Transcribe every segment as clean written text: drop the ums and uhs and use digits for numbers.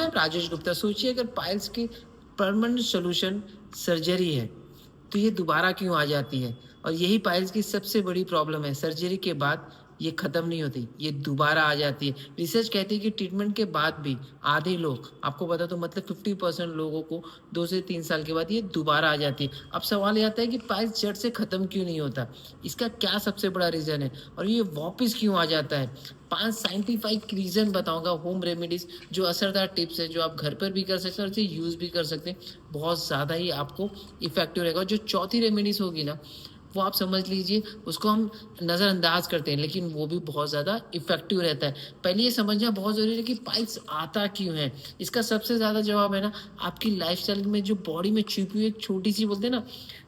मैं राजेश गुप्ता। सोचिए अगर पाइल्स की परमानेंट सॉल्यूशन सर्जरी है, तो ये दोबारा क्यों आ जाती है? और यही पाइल्स की सबसे बड़ी प्रॉब्लम है। सर्जरी के बाद ये खत्म नहीं होती, ये दोबारा आ जाती है। रिसर्च कहती है कि ट्रीटमेंट के बाद भी आधे लोग, आपको बता दो मतलब 50% लोगों को 2 से 3 साल के बाद ये दोबारा आ जाती है। अब सवाल ये आता है कि पाइल्स जड़ से खत्म क्यों नहीं होता? इसका क्या सबसे बड़ा रीज़न है और ये वापस क्यों आ जाता है? 5 साइंटिफिक रीज़न बताऊँगा, होम रेमेडीज़ जो असरदार टिप्स हैं, जो आप घर पर भी कर सकते हैं और इसे यूज़ भी कर सकते हैं। बहुत ज़्यादा ही आपको इफ़ेक्टिव रहेगा। जो चौथी रेमेडीज़ होगी ना, वो आप समझ लीजिए उसको हम नज़रअंदाज करते हैं, लेकिन वो भी बहुत ज़्यादा इफ़ेक्टिव रहता है। पहले ये समझना बहुत ज़रूरी है कि पाइल्स आता क्यों है? इसका सबसे ज़्यादा जवाब है ना, आपकी लाइफ़स्टाइल में जो बॉडी में छुपी हुई एक छोटी-सी, बोलते हैं ना,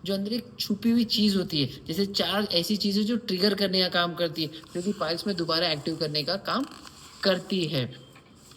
जो अंदर एक छुपी हुई चीज़ होती है, जैसे 4 ऐसी चीज़ें जो ट्रिगर करने का काम करती है, जो कि पाइल्स में दोबारा एक्टिव करने का काम करती है।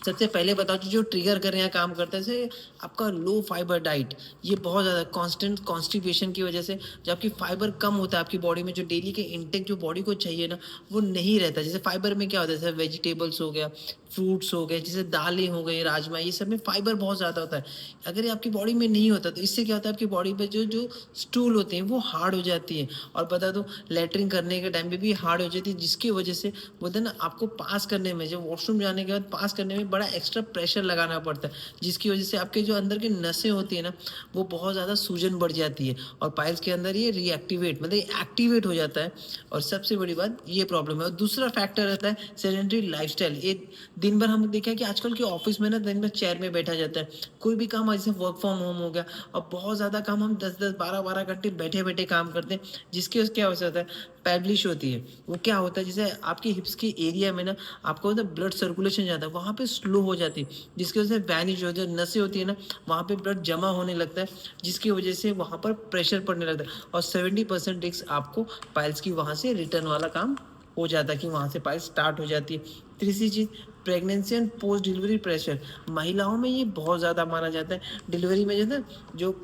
सबसे पहले बताओ जो ट्रिगर कर रहे हैं काम करते हैं, जैसे आपका लो फाइबर डाइट, ये बहुत ज़्यादा कांस्टेंट कॉन्स्टिपेशन की वजह से जब आपकी फाइबर कम होता है आपकी बॉडी में, जो डेली के इंटेक जो बॉडी को चाहिए ना, वो नहीं रहता। जैसे फाइबर में क्या होता है, जैसे वेजिटेबल्स हो गया, फ्रूट्स हो गए, जैसे दालें हो गई, राजमा, ये सब में फाइबर बहुत ज़्यादा होता है। अगर ये आपकी बॉडी में नहीं होता तो इससे क्या होता है, आपकी बॉडी पे जो जो स्टूल होते हैं वो हार्ड हो जाती है। और बता दो लैट्रिन करने के टाइम पे भी हार्ड हो जाती है, जिसकी वजह से बोलते हैं ना, आपको पास करने में, जब वॉशरूम जाने के बाद पास करने में बड़ा एक्स्ट्रा प्रेशर लगाना पड़ता है, जिसकी वजह से आपके जो अंदर की नसें होती है ना, वो बहुत ज़्यादा सूजन बढ़ जाती है और पाइल्स के अंदर ये रीएक्टिवेट मतलब एक्टिवेट हो जाता है। और सबसे बड़ी बात ये प्रॉब्लम है। और दूसरा फैक्टर रहता है सेडेंटरी लाइफस्टाइल। ये दिन भर हम देखा है कि आजकल के ऑफिस में ना दिन भर चेयर में बैठा जाता है। कोई भी काम जैसे वर्क फ्रॉम होम हो गया, और बहुत ज़्यादा काम हम 10-10, 12-12 घंटे बैठे-बैठे काम करते हैं, जिसकी वजह से क्या हो जाता है, पैब्लिश होती है। वो क्या होता है, जैसे आपकी हिप्स की एरिया में ना, आपको मतलब ब्लड सर्कुलेशन जाता है, वहाँ पे स्लो हो जाती है, जिसकी वजह से वैनिश हो, जो नसें होती है ना, वहाँ पे ब्लड जमा होने लगता है, जिसकी वजह से वहाँ पर प्रेशर पड़ने लगता है। और 70% रिस्क आपको पाइल्स की वहाँ से रिटर्न वाला काम हो जाता है, कि वहाँ से पाइल्स स्टार्ट हो जाती है। तीसरी चीज़, pregnancy and post delivery pressure. महिलाओं में ये बहुत ज़्यादा माना जाता है। डिलीवरी में जो है ना, जो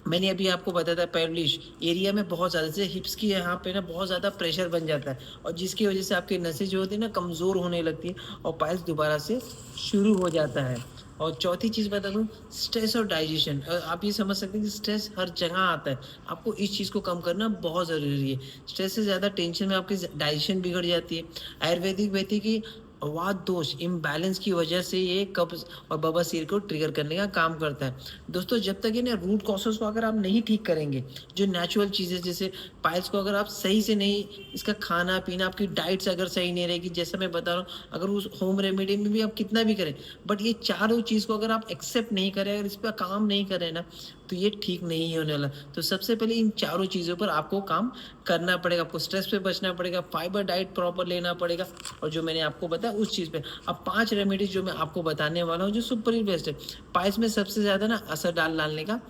मैंने अभी आपको बताया था, पेल्विस एरिया में बहुत ज़्यादा, जैसे हिप्स की यहाँ पे ना बहुत ज़्यादा प्रेशर बन जाता है, और जिसकी वजह से आपकी नसें जो होती है ना, कमज़ोर होने लगती है और पाइल्स दोबारा से शुरू हो जाता है। और चौथी चीज़ बता दूँ, स्ट्रेस और डाइजेशन। आप ये समझ सकते हैं कि स्ट्रेस हर जगह आता है, आपको इस चीज़ को कम करना बहुत ज़रूरी है। स्ट्रेस से ज़्यादा टेंशन में आपकी डाइजेशन बिगड़ जाती है। आयुर्वेदिक व्यक्ति की वात दोष इम्बैलेंस की वजह से ये कब्ज और बवासीर को ट्रिगर करने का काम करता है। दोस्तों जब तक ये ना रूट कॉसेस को अगर आप नहीं ठीक करेंगे, जो नेचुरल चीज़ें, जैसे पाइल्स को अगर आप सही से नहीं, इसका खाना पीना, आपकी डाइट्स अगर सही नहीं रहेगी, जैसा मैं बता रहा हूँ, अगर उस होम रेमेडी में भी आप कितना भी करें, बट ये चारों चीज़ को अगर आप एक्सेप्ट नहीं करें, अगर इस पर काम नहीं करें ना, तो ये ठीक नहीं होने वाला। तो सबसे पहले इन चारों चीज़ों पर आपको काम करना पड़ेगा। आपको स्ट्रेस पे बचना पड़ेगा, फाइबर डाइट प्रॉपर लेना पड़ेगा, और जो मैंने आपको बताया उस चीज़ पे। अब 5 रेमेडीज़ जो मैं आपको बताने वाला हूँ, जो सुपर ही बेस्ट है, पाइल्स में सबसे ज़्यादा ना असर डालने का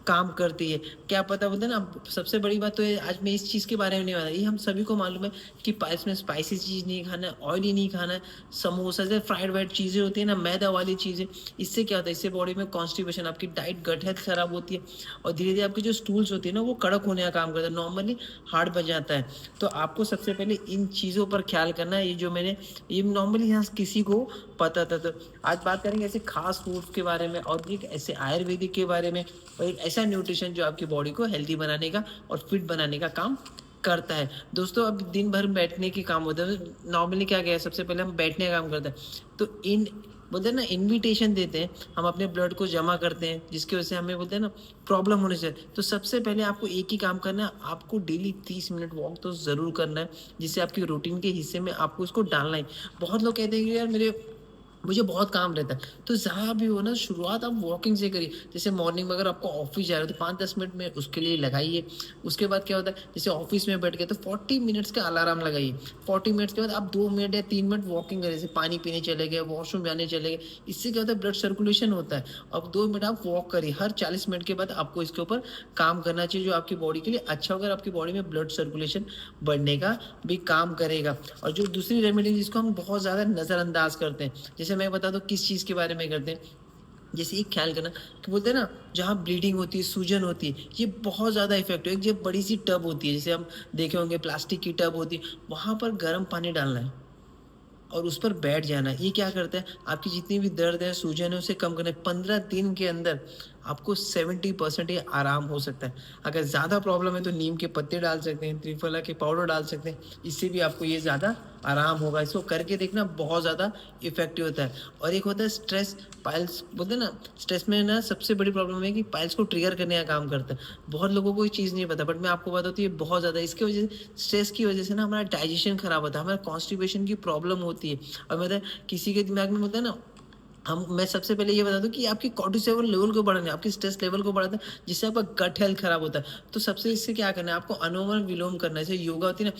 काम करती है। क्या पता, बोलते हैं ना, सबसे बड़ी बात तो ये, आज मैं इस चीज़ के बारे में नहीं बता, ये हम सभी को मालूम है कि पाइल्स में स्पाइसी चीज़ नहीं खाना है, ऑयली नहीं खाना है, समोसा जैसे फ्राइड वाइड चीज़ें होती है ना, मैदा वाली चीज़ें, इससे क्या होता है, इससे बॉडी में कॉन्स्टिपेशन, आपकी डाइट, गट हेल्थ खराब होती है, और धीरे-धीरे आपकी जो स्टूल्स होती है ना, वो कड़क होने का काम करता है, नॉर्मली हार्ड बन जाता है। तो आपको सबसे पहले इन चीज़ों पर ख्याल करना है। ये नॉर्मली यहाँ किसी को पता था। तो आज बात करेंगे ऐसे खास फूड्स के बारे में, और एक ऐसे आयुर्वेदिक के बारे में, और एक ऐसा न्यूट्रिशन जो आपकी बॉडी को हेल्दी बनाने का और फिट बनाने का काम करता है। दोस्तों अब दिन भर बैठने के काम होता है, नॉर्मली क्या है, सबसे पहले हम बैठने का काम करते हैं, तो इन बोलते हैं ना, इनविटेशन देते हैं, हम अपने ब्लड को जमा करते हैं, जिसकी वजह से हमें, बोलते हैं ना, प्रॉब्लम होने से। तो सबसे पहले आपको एक ही काम करना है, आपको डेली 30 मिनट वॉक तो ज़रूर करना है, जिससे आपकी रूटीन के हिस्से में आपको इसको डालना है। बहुत लोग कहते हैं कि यार मुझे बहुत काम रहता है, तो जहाँ भी हो ना, शुरुआत आप वॉकिंग से करिए। जैसे मॉर्निंग में अगर आपको ऑफिस जा रहे हो तो 5-10 मिनट में उसके लिए लगाइए। उसके बाद क्या होता है, जैसे ऑफिस में बैठ गए तो 40 मिनट्स का अलार्म लगाइए। 40 मिनट्स के बाद आप 2 मिनट या 3 मिनट वॉकिंग करें, जैसे पानी पीने चले गए, वॉशरूम जाने चले गए। इससे क्या होता है, ब्लड सर्कुलेशन होता है। अब 2 मिनट आप वॉक करिए, हर 40 मिनट के बाद आपको इसके ऊपर काम करना चाहिए, जो आपकी बॉडी के लिए अच्छा होगा, आपकी बॉडी में ब्लड सर्कुलेशन बढ़ने का भी काम करेगा। और जो दूसरी रेमेडी जिसको हम बहुत ज़्यादा नज़रअंदाज करते हैं, जैसे मैं बता दूँ किस चीज़ के बारे में करते हैं, जैसे एक ख्याल करना कि बोलते हैं ना, जहाँ ब्लीडिंग होती है, सूजन होती है, ये बहुत ज़्यादा इफेक्टिव है। जब बड़ी सी टब होती है, जैसे हम देखे होंगे प्लास्टिक की टब होती है, वहाँ पर गर्म पानी डालना है। और उस पर बैठ जाना। ये क्या करता है, आपकी जितनी भी दर्द है, सूजन है, उसे कम करना है। 15 दिन के अंदर आपको 70% ये आराम हो सकता है। अगर ज़्यादा प्रॉब्लम है तो नीम के पत्ते डाल सकते हैं, त्रिफला के पाउडर डाल सकते हैं, इससे भी आपको ये ज़्यादा आराम होगा। इसको करके देखना, बहुत ज़्यादा इफ़ेक्टिव होता है। और एक होता है स्ट्रेस, पाइल्स बोलते हैं ना, स्ट्रेस में ना सबसे बड़ी प्रॉब्लम है कि पाइल्स को ट्रिगर करने का काम करता है। बहुत लोगों को ये चीज़ नहीं पता, बट मैं आपको बताता हूँ, ये बहुत ज़्यादा, इसकी वजह से, स्ट्रेस की वजह से ना हमारा डाइजेशन खराब होता है, हमारा कॉन्स्टिपेशन की प्रॉब्लम होती है। और मतलब किसी के दिमाग में होता है ना, मैं सबसे पहले ये बता दूं कि आपकी कॉर्टिसोल लेवल को बढ़ाना है, आपकी स्ट्रेस लेवल को बढ़ाता है, जिससे आपका गट हेल्थ खराब होता है। तो सबसे इससे क्या करना है, आपको अनुलोम विलोम करना है। जैसे योगा होती है ना,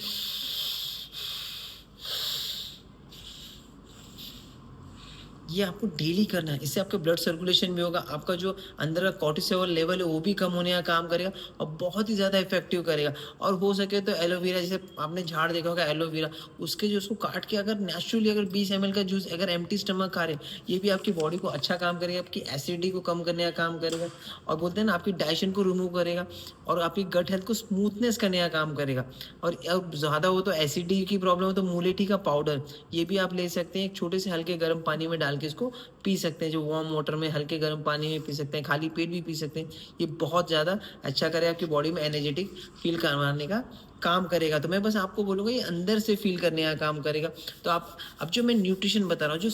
ये आपको डेली करना है। इससे आपका ब्लड सर्कुलेशन भी होगा, आपका जो अंदर का कॉर्टिसोल लेवल है वो भी कम होने का काम करेगा, और बहुत ही ज़्यादा इफेक्टिव करेगा। और हो सके तो एलोवेरा, जैसे आपने झाड़ देखा होगा एलोवेरा, उसके जो उसको काट के अगर नेचुरली अगर 20 ml का जूस अगर एम्प्टी स्टमक खा रहे, ये भी आपकी बॉडी को अच्छा काम करेगा, आपकी एसिडिटी को कम करने का काम करेगा, और बोलते हैं ना आपकी डाइजेशन को रिमूव करेगा, और आपकी गट हेल्थ को स्मूथनेस करने का काम करेगा। और अब ज़्यादा हो तो एसिडिटी की प्रॉब्लम हो तो मुलेठी का पाउडर, ये भी आप ले सकते हैं। एक छोटे से हल्के गर्म पानी में डाल के इसको पी सकते हैं, जो वार्म वाटर में हल्के गर्म पानी में पी सकते हैं, खाली पेट भी पी सकते हैं। ये बहुत ज़्यादा अच्छा करेगा, आपकी बॉडी में एनर्जेटिक फील करवाने का काम करेगा। तो मैं बस आपको बोलूँगा ये अंदर से फील करने का काम करेगा। तो आप, अब जो मैं न्यूट्रिशन बता रहा हूँ, जो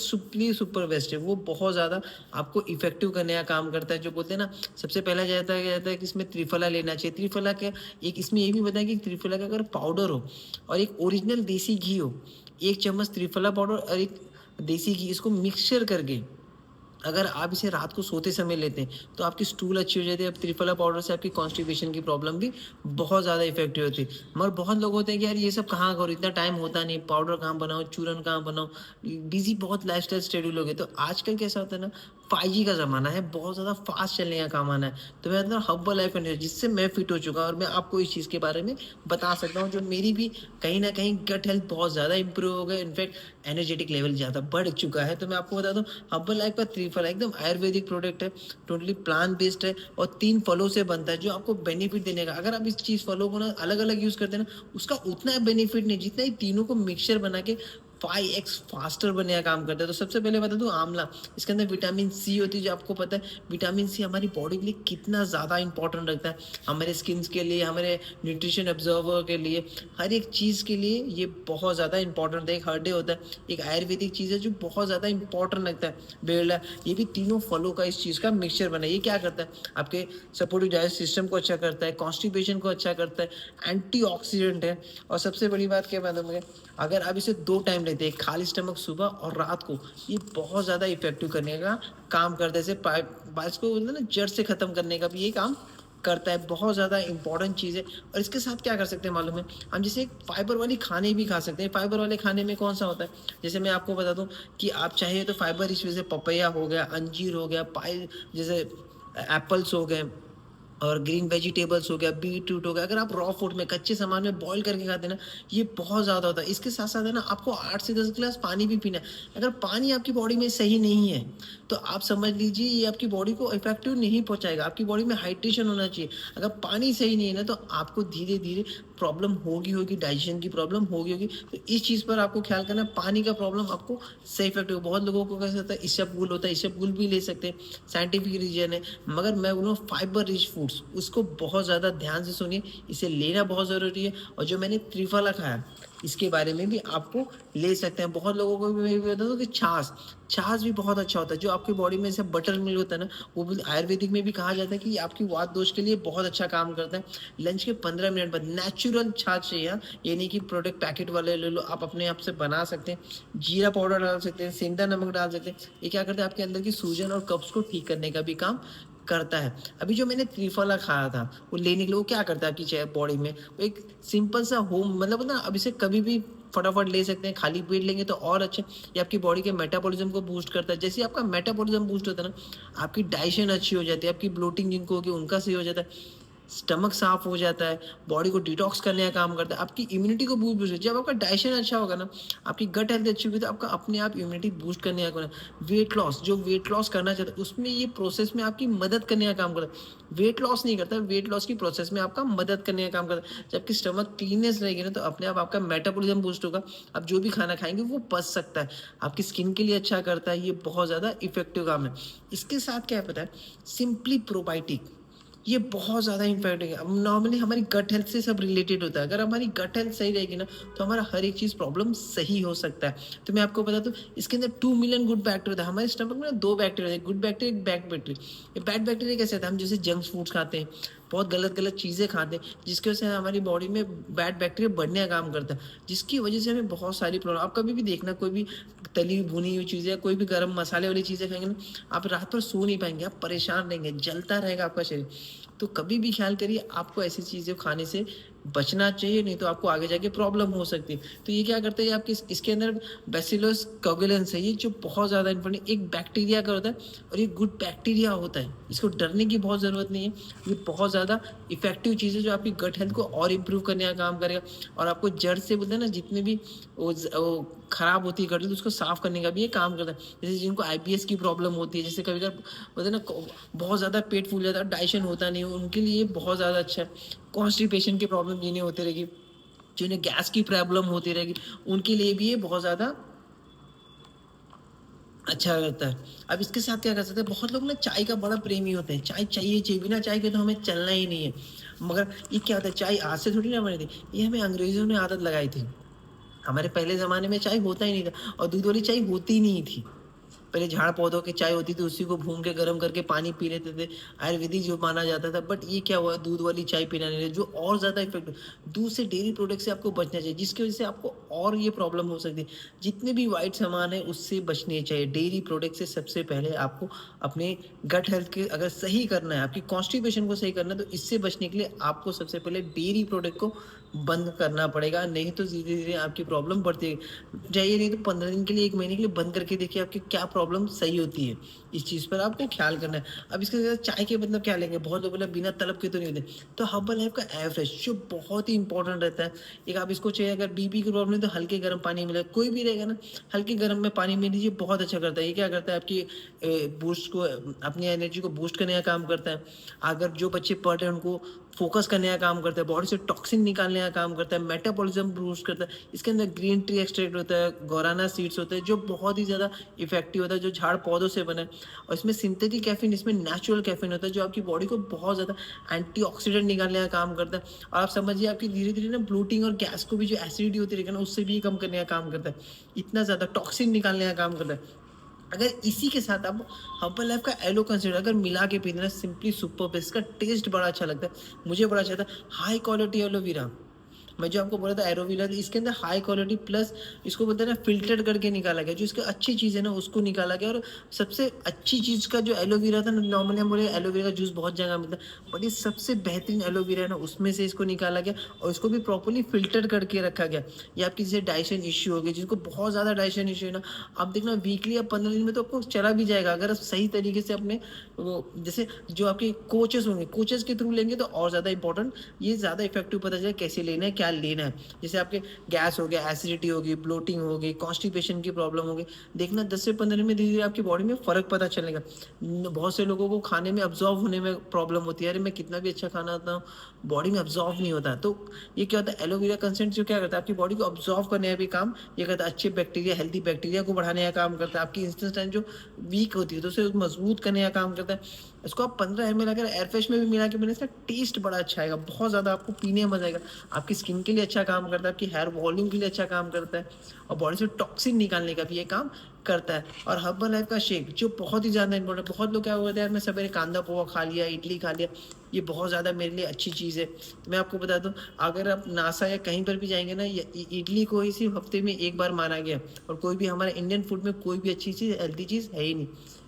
सुपर बेस्ट है, वो बहुत ज़्यादा आपको इफेक्टिव करने का काम करता है। जो बोलते हैं ना, सबसे पहला जाता है कि इसमें त्रिफला लेना चाहिए। त्रिफला के एक इसमें ये भी बताया कि त्रिफला का अगर पाउडर हो और एक ओरिजिनल देसी घी हो, 1 चम्मच त्रिफला पाउडर और एक देसी घी, इसको मिक्सचर करके अगर आप इसे रात को सोते समय लेते हैं तो आपकी स्टूल अच्छी हो जाती है। अब त्रिफला पाउडर से आपकी कॉन्स्टिपेशन की प्रॉब्लम भी बहुत ज़्यादा इफेक्टिव होती है। मगर बहुत लोग होते हैं कि यार ये सब कहाँ करो, इतना टाइम होता नहीं, पाउडर कहाँ बनाओ, चूरन कहाँ बनाओ, बिजी बहुत लाइफस्टाइल शेड्यूल हो गए। तो आजकल कैसा होता है ना, 5G का ज़माना है, बहुत ज़्यादा फास्ट चलने का काम आना है। तो मैं मतलब हर्बल लाइफ एंड जिससे मैं फिट हो चुका हूँ, और मैं आपको इस चीज़ के बारे में बता सकता हूँ, जो मेरी भी कहीं ना कहीं गट हेल्थ बहुत ज़्यादा इंप्रूव हो गया, इनफैक्ट एनर्जेटिक लेवल ज़्यादा बढ़ चुका है। तो मैं आपको बता दूँ, हर्बल लाइफ का त्रिफला एकदम आयुर्वेदिक प्रोडक्ट है, टोटली प्लांट बेस्ड है, और 3 फलों से बनता है, जो आपको बेनिफिट देने का। अगर आप इस चीज़ फलों को ना अलग अलग यूज़ करते हैं ना, उसका उतना बेनिफिट नहीं जितना ही तीनों को मिक्सचर बना के 5x फास्टर बनने का काम करता है। तो सबसे पहले बता दूं, आंवला, इसके अंदर विटामिन सी होती है, जो आपको पता है विटामिन सी हमारी बॉडी के लिए कितना ज़्यादा इंपॉर्टेंट रखता है, हमारे स्किन के लिए, हमारे न्यूट्रिशन ऑब्जर्वर के लिए, हर एक चीज़ के लिए ये बहुत ज़्यादा इंपॉर्टेंट है। एक हर डे होता है, एक आयुर्वेदिक चीज़ है जो बहुत ज़्यादा इंपॉर्टेंट लगता है, बेला, ये भी तीनों फलों का इस चीज़ का मिक्सचर बना है। ये क्या करता है, आपके सपोर्टिव डाइजेस्ट सिस्टम को अच्छा करता है, कॉन्स्टिपेशन को अच्छा करता है, एंटीऑक्सीडेंट है। और सबसे बड़ी बात क्या है मुझे, अगर आप इसे 2 टाइम लेते हैं, खाली स्टमक सुबह और रात को, ये बहुत ज़्यादा इफेक्टिव करने का काम करता है। जैसे पाइल्स को बोलते हैं ना, जड़ से ख़त्म करने का भी ये काम करता है। बहुत ज़्यादा इंपॉर्टेंट चीज़ है। और इसके साथ क्या कर सकते हैं मालूम है, हम जैसे एक फाइबर वाली खाने भी खा सकते हैं। फाइबर वाले खाने में कौन सा होता है, जैसे मैं आपको बता दूं कि आप चाहिए तो फाइबर इस वजह से पपैया हो गया, अंजीर हो गया, पाइल जैसे एप्पल्स हो गए, और ग्रीन वेजिटेबल्स हो गया, बीट रूट हो गया, अगर आप रॉ फूड में कच्चे सामान में बॉईल करके खाते हैं ना, ये बहुत ज़्यादा होता है। इसके साथ साथ है ना, आपको 8 से 10 गिलास पानी भी पीना है। अगर पानी आपकी बॉडी में सही नहीं है तो आप समझ लीजिए ये आपकी बॉडी को इफेक्टिव नहीं पहुंचाएगा। आपकी बॉडी में हाइड्रेशन होना चाहिए। अगर पानी सही नहीं है ना, तो आपको धीरे धीरे प्रॉब्लम होगी, डाइजेशन की प्रॉब्लम होगी। तो इस चीज़ पर आपको ख्याल करना, पानी का प्रॉब्लम आपको सही इफेक्टिव। बहुत लोगों को कैसा होता है, इसबगोल होता है, इसबगोल भी ले सकते हैं, साइंटिफिक रीजन है। मगर मैं बोलूँ फाइबर रिच फूड्स, उसको बहुत ज़्यादा ध्यान से सुनिए, इसे लेना बहुत ज़रूरी है। और जो मैंने त्रिफला खाया, इसके बारे में भी आपको ले सकते हैं। बहुत लोगों को भी मैं भी बता दूँ कि छाछ भी बहुत अच्छा होता है, जो आपकी बॉडी में जैसे बटर मिल्क होता है ना, वो भी आयुर्वेदिक में भी कहा जाता है कि आपकी वात दोष के लिए बहुत अच्छा काम करता है। लंच के 15 मिनट बाद नेचुरल छाछ चाहिए, ये नहीं कि प्रोडक्ट पैकेट वाले ले लो, आप अपने आप से बना सकते हैं। जीरा पाउडर डाल सकते हैं, सेंधा नमक डाल सकते हैं। ये क्या करता है, आपके अंदर की सूजन और कब्ज को ठीक करने का भी काम करता है। अभी जो मैंने त्रिफला खाया था, वो लेने के लिए वो क्या करता है आपकी बॉडी में, वो एक सिंपल सा होम, मतलब ना, अब इसे कभी भी फटाफट ले सकते हैं, खाली पेट लेंगे तो और अच्छा। ये आपकी बॉडी के मेटाबॉलिज्म को बूस्ट करता है। जैसे आपका मेटाबॉलिज्म बूस्ट होता है ना, आपकी डाइजेशन अच्छी हो जाती है, आपकी ब्लोटिंग जिनको होगी उनका सही हो जाता है। स्टमक साफ हो जाता है, बॉडी को डिटॉक्स करने का काम करता है, आपकी इम्यूनिटी को बूस्ट। जब आपका डाइजेशन अच्छा होगा ना, आपकी गट हेल्थ अच्छी होगी, तो आपका अपने आप इम्यूनिटी बूस्ट करने का काम। वेट लॉस, जो वेट लॉस करना चाहता है उसमें ये प्रोसेस में आपकी मदद करने का काम करता है। वेट लॉस नहीं करता, वेट लॉस की प्रोसेस में आपका मदद करने का काम करता है। जबकि स्टमक क्लीननेस रहेगी ना, तो अपने आप आपका मेटाबॉलिज्म बूस्ट होगा, आप जो भी खाना खाएंगे वो पच सकता है, आपकी स्किन के लिए अच्छा करता है, ये बहुत ज़्यादा इफेक्टिव काम है। इसके साथ क्या है पता है, सिंपली प्रोबायोटिक, ये बहुत ज़्यादा इम्पैक्ट है। अब नॉर्मली हमारी गट हेल्थ से सब रिलेटेड होता है, अगर हमारी गट हेल्थ सही रहेगी ना, तो हमारा हर एक चीज़ प्रॉब्लम सही हो सकता है। तो मैं आपको बता दूं, इसके अंदर 2 मिलियन गुड बैक्टीरिया होता है। हमारे स्टमक में ना 2 बैक्टीरिया, एक गुड बैक्टीरिया, एक बैड बैक्टीरिया। ये बैड बैक्टीरिया कैसे आता है, हम जैसे जंक फूड्स खाते हैं, बहुत गलत गलत चीज़ें खाते हैं, जिसकी वजह से हमारी बॉडी में बैड बैक्टीरिया बढ़ने का काम करता है, जिसकी वजह से हमें बहुत सारी प्रॉब्लम। आप कभी भी देखना, कोई भी तली भुनी हुई चीज़ें, कोई भी गर्म मसाले वाली चीज़ें खाएंगे ना, आप रात भर सो नहीं पाएंगे, आप परेशान रहेंगे, जलता रहेगा आपका शरीर। तो कभी भी ख्याल करिए, आपको ऐसी चीज़ें खाने से बचना चाहिए, नहीं तो आपको आगे जाके प्रॉब्लम हो सकती है। तो ये क्या करते हैं, आपके इसके अंदर बैसिलस कोगुलेंस है, ये जो बहुत ज़्यादा इंपॉर्टेंट एक बैक्टीरिया का होता है, और ये गुड बैक्टीरिया होता है, इसको डरने की बहुत ज़रूरत नहीं है। ये बहुत ज़्यादा इफेक्टिव चीज़ है, जो आपकी गट हेल्थ को और इम्प्रूव करने का काम करेगा, और आपको जड़ से बोलते हैं ना, जितने भी वो खराब होती है गट, तो उसको साफ करने का भी ये काम करता है। जैसे जिनको IBS की प्रॉब्लम होती है, जैसे कभी कभी बोलते हैं ना, बहुत ज़्यादा पेट फूल जाता है, डाइजेशन होता नहीं, उनके लिए बहुत ज़्यादा अच्छा है। कॉन्स्टिपेशन की प्रॉब्लम जिन्हें होती रहेगी, जिन्हें गैस की प्रॉब्लम होती रहेगी, उनके लिए भी ये बहुत ज़्यादा अच्छा रहता है। अब इसके साथ क्या कर सकते हैं, बहुत लोग ना चाय का बड़ा प्रेमी होते हैं, चाय चाहिए चाहिए, बिना चाय के तो हमें चलना ही नहीं है। मगर ये क्या होता है, चाय आज से थोड़ी ना बनी थी, ये हमें अंग्रेज़ों ने आदत लगाई थी। हमारे पहले ज़माने में चाय होता ही नहीं था, और दूध वाली चाय होती ही नहीं थी। पहले झाड़ पौधों की चाय होती थी, उसी को भून के गर्म करके पानी पी लेते थे, आयुर्वेदिक जो माना जाता था। बट ये क्या हुआ, दूध वाली चाय पीना नहीं, जो और ज़्यादा इफेक्ट, दूध से, डेयरी प्रोडक्ट से आपको बचना चाहिए, जिसकी वजह से आपको और ये प्रॉब्लम हो सकती है। जितने भी वाइट सामान है उससे बचने चाहिए, डेयरी प्रोडक्ट से। सबसे पहले आपको अपने गट हेल्थ के अगर सही करना है, आपकी कॉन्स्टिपेशन को सही करना है, तो इससे बचने के लिए आपको सबसे पहले डेयरी प्रोडक्ट को बंद करना पड़ेगा, नहीं तो धीरे धीरे आपकी प्रॉब्लम बढ़ती जाइए। नहीं तो 15 दिन के लिए, 1 महीने के लिए बंद करके देखिए आपकी क्या प्रॉब्लम सही होती है। इस चीज़ पर आपको ख्याल करना है। अब इसके साथ चाय के मतलब क्या लेंगे, बहुत लोग बोले बिना तलब के तो नहीं होते, तो हर्बल लाइफ का एवरेज जो बहुत ही इंपॉर्टेंट रहता है। एक आप इसको चाहिए, अगर बीपी की प्रॉब्लम है तो हल्के गर्म पानी मिले, कोई भी रहेगा ना, हल्के गर्म में पानी में लीजिए, बहुत अच्छा करता है। ये क्या करता है, आपकी बूस्ट को, अपनी एनर्जी को बूस्ट करने का काम करता है। अगर जो बच्चे पढ़ रहे हैं उनको फोकस करने का काम करता है, बॉडी से टॉक्सिन निकालने का काम करता है, मेटाबॉलिज्म बूस्ट करता है। इसके अंदर ग्रीन टी एक्सट्रैक्ट होता है, गौराना सीड्स होते हैं, जो बहुत ही ज़्यादा इफेक्टिव होता है, जो झाड़ पौधों से बना है। और इसमें सिंथेटिक कैफीन, इसमें नेचुरल कैफीन होता है, जो आपकी बॉडी को बहुत ज़्यादा एंटीऑक्सीडेंट निकालने का काम करता है। और आप समझिए, आपकी धीरे धीरे ना ब्लोटिंग और गैस को भी, जो एसिडिटी होती रहेगी ना, उससे भी कम करने का काम करता है, इतना ज़्यादा टॉक्सिन निकालने का काम करता है। अगर इसी के साथ आप हर्बल लाइफ का एलो कंसीडर अगर मिला के पीना, सिंपली सुपर, इसका टेस्ट बड़ा अच्छा लगता है, मुझे बड़ा अच्छा था। हाई क्वालिटी एलोवेरा, मैं जो आपको बोला था एलोवेरा, इसके अंदर हाई क्वालिटी प्लस इसको बोलते हैं ना फिल्टर करके निकाला गया, जो इसकी अच्छी चीज़ है ना उसको निकाला गया। और सबसे अच्छी चीज़ का जो एलोवेरा था ना, नॉर्मली हम बोले एलोवेरा का जूस बहुत जगह मिलता है, बट ये सबसे बेहतरीन एलोवेरा है ना, उसमें से इसको निकाला गया, और इसको भी प्रॉपरली फिल्टर करके रखा गया। ये आपकी जैसे डाइजेशन इश्यू हो गया, जिनको बहुत ज़्यादा डाइजेशन इश्यू है ना, आप देखना वीकली या 15 दिन में तो आपको चला भी जाएगा, अगर आप सही तरीके से अपने जैसे जो आपके कोचेस होंगे, कोचेस के थ्रू लेंगे तो और ज़्यादा इंपॉर्टेंट, ये ज़्यादा इफेक्टिव पता चले कैसे लेना है, क्या लेना है। जैसे आपके गैस हो गया, एसिडिटी होगी, ब्लोटिंग होगी, कॉन्स्टिपेशन की प्रॉब्लम होगी, देखना 10 से 15 दिन में धीरे धीरे आपकी बॉडी में फ़र्क पता चलेगा। बहुत से लोगों को खाने में अब्जॉर्व होने में प्रॉब्लम होती है, अरे मैं कितना भी अच्छा खाना खाता हूँ, बॉडी में अब्जॉर्व नहीं होता। तो ये क्या होता है, एलोवेरा कंसेंट जो क्या करता है, आपकी बॉडी को अब्जॉर्व करने का भी काम ये करता है, अच्छे बैक्टीरिया, हेल्दी बैक्टीरिया को बढ़ाने का काम करता है, आपकी इंटेस्टाइन जो वीक होती है तो उसे मजबूत करने का काम करता है। इसको आप 15 ml अगर एयर फ्रेश में भी मिला के पीने, इसका टेस्ट बड़ा अच्छा आएगा, बहुत ज़्यादा आपको पीने में मजा आएगा। आपकी स्किन के लिए अच्छा काम करता है, आपकी हेयर वॉल्यूम के लिए अच्छा काम करता है, और बॉडी से टॉक्सिन निकालने का भी ये काम करता है। और हर्बल लाइफ का शेक जो बहुत ही ज़्यादा इंपॉर्टेंट, बहुत लोग क्या हुआ था यार, मैं सवेरे कांदा पोहा खा लिया, इडली खा लिया, ये बहुत ज़्यादा मेरे लिए अच्छी चीज़ है। तो मैं आपको बता दूं, अगर आप नासा या कहीं पर भी जाएंगे ना, इडली को ही सिर्फ हफ्ते में 1 बार माना गया, और कोई भी हमारे इंडियन फूड में कोई भी अच्छी चीज़, हेल्दी चीज़ है ही नहीं।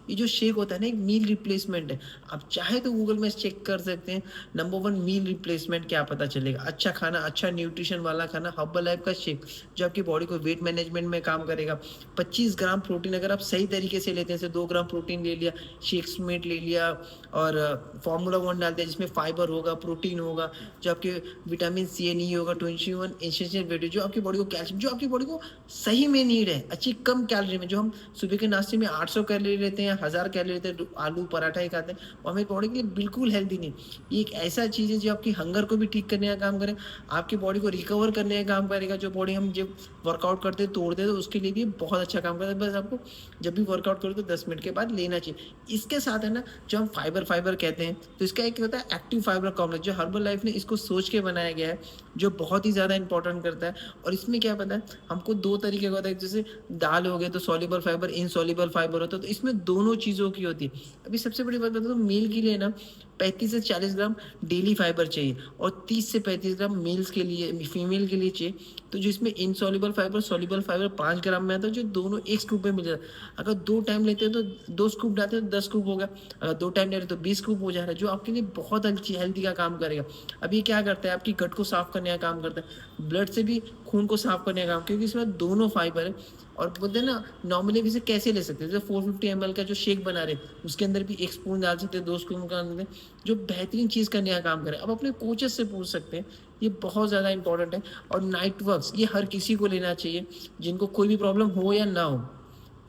ये जो शेक होता है ना, एक मील रिप्लेसमेंट है। आप चाहे तो गूगल में चेक कर सकते हैं, नंबर 1 मील रिप्लेसमेंट क्या पता चलेगा। अच्छा खाना, अच्छा न्यूट्रिशन वाला खाना, हर्बल लाइफ का शेक जो आपकी बॉडी को वेट मैनेजमेंट में काम करेगा। 25 ग्राम प्रोटीन अगर आप सही तरीके से लेते हैं, जैसे 2 ग्राम प्रोटीन ले लिया, शेक्स में ले लिया, और फार्मूला 1 डालते हैं जिसमें फाइबर होगा, प्रोटीन होगा, जो आपके विटामिन सी एन ई होगा, 21 एसेंशियल विटामिन जो आपकी बॉडी को कैल्शियम, जो आपकी बॉडी को सही में नीड है, अच्छी कम कैलोरी में। जो हम सुबह के नाश्ते में 800 कैलोरी लेते हैं, 1000 कैलोरी लेते हैं, आलू पराठा ही खाते हैं, वो हमारी बॉडी के लिए बिल्कुल हेल्दी नहीं। ये एक ऐसा चीज़ है जो आपकी हंगर को भी ठीक करने का काम करे, आपकी बॉडी को रिकवर करने का काम करेगा। जो बॉडी हम जब वर्कआउट करते हैं तोड़ते हैं, तो उसके लिए भी बहुत अच्छा काम करता है। बस आपको जब भी वर्कआउट करो तो 10 मिनट के बाद लेना चाहिए। इसके साथ है ना, जो हम फाइबर कहते हैं, तो इसका एक होता है एक्टिव फाइबर कॉम्प्लेक्स, जो हर्बल लाइफ ने इसको सोच के बनाया गया है, जो बहुत ही ज़्यादा इंपॉर्टेंट करता है। और इसमें क्या पता है, हमको 2 तरीके का होता है, जैसे दाल हो गए तो सॉल्युबल फाइबर, इनसॉल्युबल फाइबर होता है, तो इसमें दोनों चीज़ों की होती है। अभी सबसे बड़ी बात बता दूँ, मील के लिए ना 35 से 40 ग्राम डेली फाइबर चाहिए, और 30 से 35 ग्राम मेल्स के लिए, फीमेल के लिए चाहिए। तो जो इसमें इनसॉल्युबल फाइबर, सॉल्युबल फाइबर 5 ग्राम में आता है, जो दोनों एक स्कूप में मिल जाता है। अगर 2 टाइम लेते हैं तो 2 स्कूप डालते हैं तो 10 स्कूप होगा, अगर 2 टाइम ले रहे तो 20 स्कूप हो जा रहा है, जो आपके लिए बहुत अच्छी हेल्दी का काम करेगा। अब ये क्या करता है, आपकी गट को साफ करने का काम करता है, ब्लड से भी खून को साफ करने का काम, क्योंकि इसमें दोनों फाइबर है। और बोलते हैं ना, नॉर्मली इसे कैसे ले सकते हैं, जैसे 450 ml का जो शेक बना रहे हैं, उसके अंदर भी 1 स्पून डाल सकते हैं, 2 स्पून डाल सकते हैं, जो बेहतरीन चीज़ करने का काम करे। अब अपने कोचेस से पूछ सकते हैं, ये बहुत ज़्यादा इंपॉर्टेंट है। और नाइट वर्क्स ये हर किसी को लेना चाहिए, जिनको कोई भी प्रॉब्लम हो या ना हो।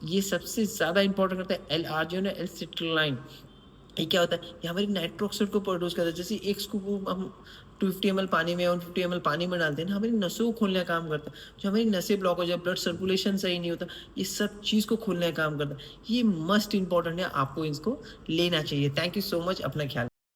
ये सबसे ज़्यादा इंपॉर्टेंट करता है L-arginine, L-citrulline। ये क्या होता है, ये हमारी नाइट्रिक ऑक्साइड को प्रोड्यूस करता है। जैसे एक स्कूप हम 250 ml पानी में, 150 ml पानी में डालते हैं ना, हमारी नसों को खोलने का काम करता है। जो हमारी नसें ब्लॉक हो जाए, ब्लड सर्कुलेशन सही नहीं होता, ये सब चीज़ को खोलने का काम करता है। ये मस्ट इंपॉर्टेंट है, आपको इसको लेना चाहिए। थैंक यू सो मच, अपना ख्याल।